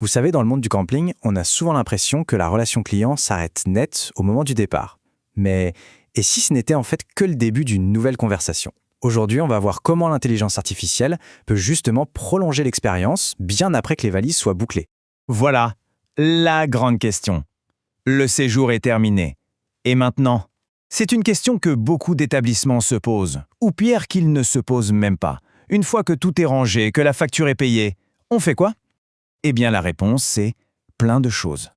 Vous savez, dans le monde du camping, on a souvent l'impression que la relation client s'arrête net au moment du départ. Mais et si ce n'était en fait que le début d'une nouvelle conversation? Aujourd'hui, on va voir comment l'intelligence artificielle peut justement prolonger l'expérience bien après que les valises soient bouclées. Voilà, la grande question. Le séjour est terminé. Et maintenant? C'est une question que beaucoup d'établissements se posent, ou pire qu'ils ne se posent même pas. Une fois que tout est rangé, que la facture est payée, on fait quoi? Eh bien la réponse, c'est plein de choses.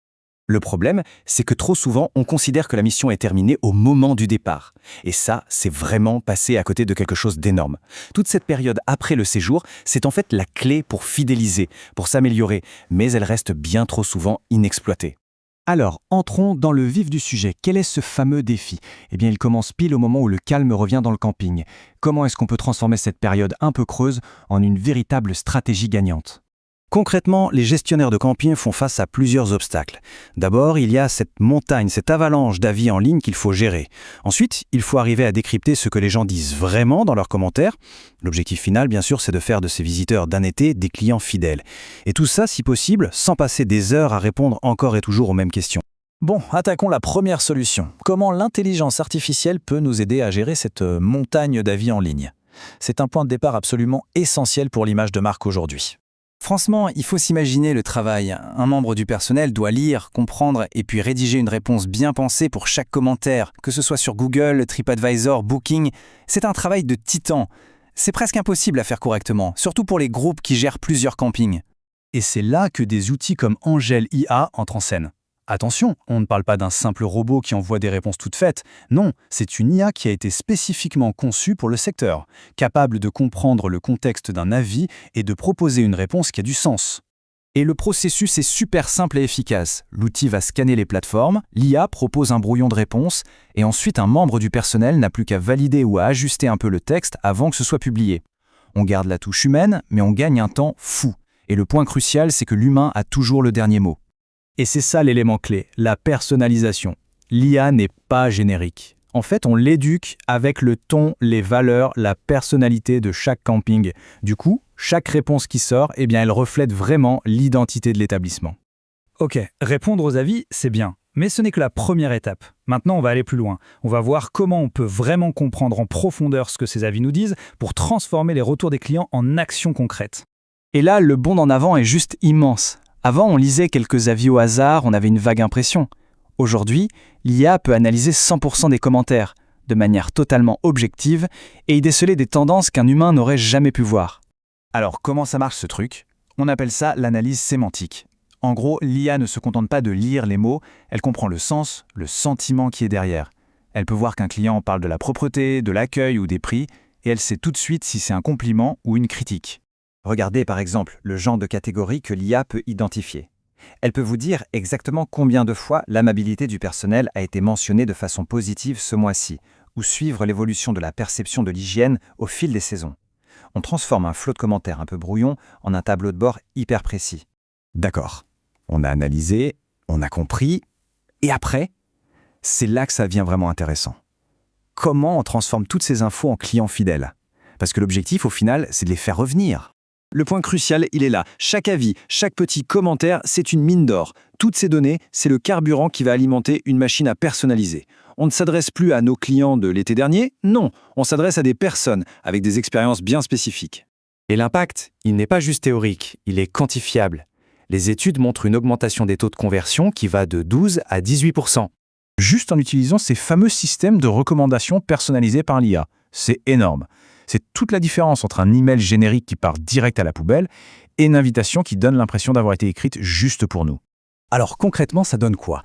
Le problème, c'est que trop souvent, on considère que la mission est terminée au moment du départ. Et ça, c'est vraiment passer à côté de quelque chose d'énorme. Toute cette période après le séjour, c'est en fait la clé pour fidéliser, pour s'améliorer, mais elle reste bien trop souvent inexploitée. Alors, entrons dans le vif du sujet. Quel est ce fameux défi? Eh bien, il commence pile au moment où le calme revient dans le camping. Comment est-ce qu'on peut transformer cette période un peu creuse en une véritable stratégie gagnante? Concrètement, les gestionnaires de camping font face à plusieurs obstacles. D'abord, il y a cette montagne, cette avalanche d'avis en ligne qu'il faut gérer. Ensuite, il faut arriver à décrypter ce que les gens disent vraiment dans leurs commentaires. L'objectif final, bien sûr, c'est de faire de ces visiteurs d'un été des clients fidèles. Et tout ça, si possible, sans passer des heures à répondre encore et toujours aux mêmes questions. Bon, attaquons la première solution. Comment l'intelligence artificielle peut nous aider à gérer cette montagne d'avis en ligne? C'est un point de départ absolument essentiel pour l'image de marque aujourd'hui. Franchement, il faut s'imaginer le travail. Un membre du personnel doit lire, comprendre et puis rédiger une réponse bien pensée pour chaque commentaire, que ce soit sur Google, TripAdvisor, Booking. C'est un travail de titan. C'est presque impossible à faire correctement, surtout pour les groupes qui gèrent plusieurs campings. Et c'est là que des outils comme Angel IA entrent en scène. Attention, on ne parle pas d'un simple robot qui envoie des réponses toutes faites. Non, c'est une IA qui a été spécifiquement conçue pour le secteur, capable de comprendre le contexte d'un avis et de proposer une réponse qui a du sens. Et le processus est super simple et efficace. L'outil va scanner les plateformes, l'IA propose un brouillon de réponse, et ensuite un membre du personnel n'a plus qu'à valider ou à ajuster un peu le texte avant que ce soit publié. On garde la touche humaine, mais on gagne un temps fou. Et le point crucial, c'est que l'humain a toujours le dernier mot. Et c'est ça l'élément clé, la personnalisation. L'IA n'est pas générique. En fait, on l'éduque avec le ton, les valeurs, la personnalité de chaque camping. Du coup, chaque réponse qui sort, eh bien, elle reflète vraiment l'identité de l'établissement. Ok, répondre aux avis, c'est bien. Mais ce n'est que la première étape. Maintenant, on va aller plus loin. On va voir comment on peut vraiment comprendre en profondeur ce que ces avis nous disent pour transformer les retours des clients en actions concrètes. Et là, le bond en avant est juste immense. Avant, on lisait quelques avis au hasard, on avait une vague impression. Aujourd'hui, l'IA peut analyser 100% des commentaires, de manière totalement objective, et y déceler des tendances qu'un humain n'aurait jamais pu voir. Alors, comment ça marche ce truc? On appelle ça l'analyse sémantique. En gros, l'IA ne se contente pas de lire les mots, elle comprend le sens, le sentiment qui est derrière. Elle peut voir qu'un client parle de la propreté, de l'accueil ou des prix, et elle sait tout de suite si c'est un compliment ou une critique. Regardez par exemple le genre de catégorie que l'IA peut identifier. Elle peut vous dire exactement combien de fois l'amabilité du personnel a été mentionnée de façon positive ce mois-ci, ou suivre l'évolution de la perception de l'hygiène au fil des saisons. On transforme un flot de commentaires un peu brouillon en un tableau de bord hyper précis. D'accord. On a analysé, on a compris, et après, c'est là que ça devient vraiment intéressant. Comment on transforme toutes ces infos en clients fidèles? Parce que l'objectif, au final, c'est de les faire revenir. Le point crucial, il est là. Chaque avis, chaque petit commentaire, c'est une mine d'or. Toutes ces données, c'est le carburant qui va alimenter une machine à personnaliser. On ne s'adresse plus à nos clients de l'été dernier, non, on s'adresse à des personnes avec des expériences bien spécifiques. Et l'impact, il n'est pas juste théorique, il est quantifiable. Les études montrent une augmentation des taux de conversion qui va de 12 à 18%. Juste en utilisant ces fameux systèmes de recommandations personnalisés par l'IA. C'est énorme. C'est toute la différence entre un email générique qui part direct à la poubelle et une invitation qui donne l'impression d'avoir été écrite juste pour nous. Alors concrètement, ça donne quoi?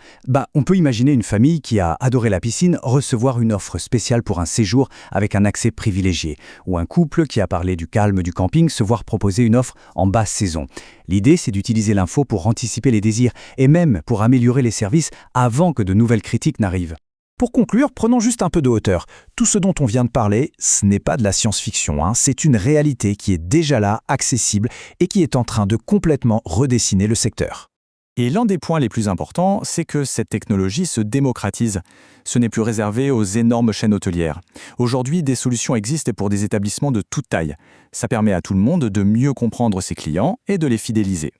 On peut imaginer une famille qui a adoré la piscine recevoir une offre spéciale pour un séjour avec un accès privilégié, ou un couple qui a parlé du calme du camping se voir proposer une offre en basse saison. L'idée, c'est d'utiliser l'info pour anticiper les désirs et même pour améliorer les services avant que de nouvelles critiques n'arrivent. Pour conclure, prenons juste un peu de hauteur. Tout ce dont on vient de parler, ce n'est pas de la science-fiction, c'est une réalité qui est déjà là, accessible, et qui est en train de complètement redessiner le secteur. Et l'un des points les plus importants, c'est que cette technologie se démocratise. Ce n'est plus réservé aux énormes chaînes hôtelières. Aujourd'hui, des solutions existent pour des établissements de toute taille. Ça permet à tout le monde de mieux comprendre ses clients et de les fidéliser.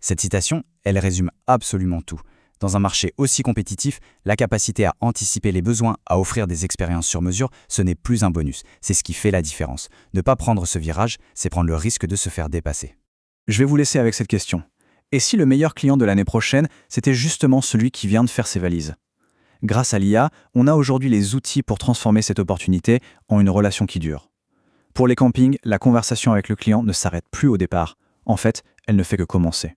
Cette citation, elle résume absolument tout. Dans un marché aussi compétitif, la capacité à anticiper les besoins, à offrir des expériences sur mesure, ce n'est plus un bonus. C'est ce qui fait la différence. Ne pas prendre ce virage, c'est prendre le risque de se faire dépasser. Je vais vous laisser avec cette question. Et si le meilleur client de l'année prochaine, c'était justement celui qui vient de faire ses valises? Grâce à l'IA, on a aujourd'hui les outils pour transformer cette opportunité en une relation qui dure. Pour les campings, la conversation avec le client ne s'arrête plus au départ. En fait, elle ne fait que commencer.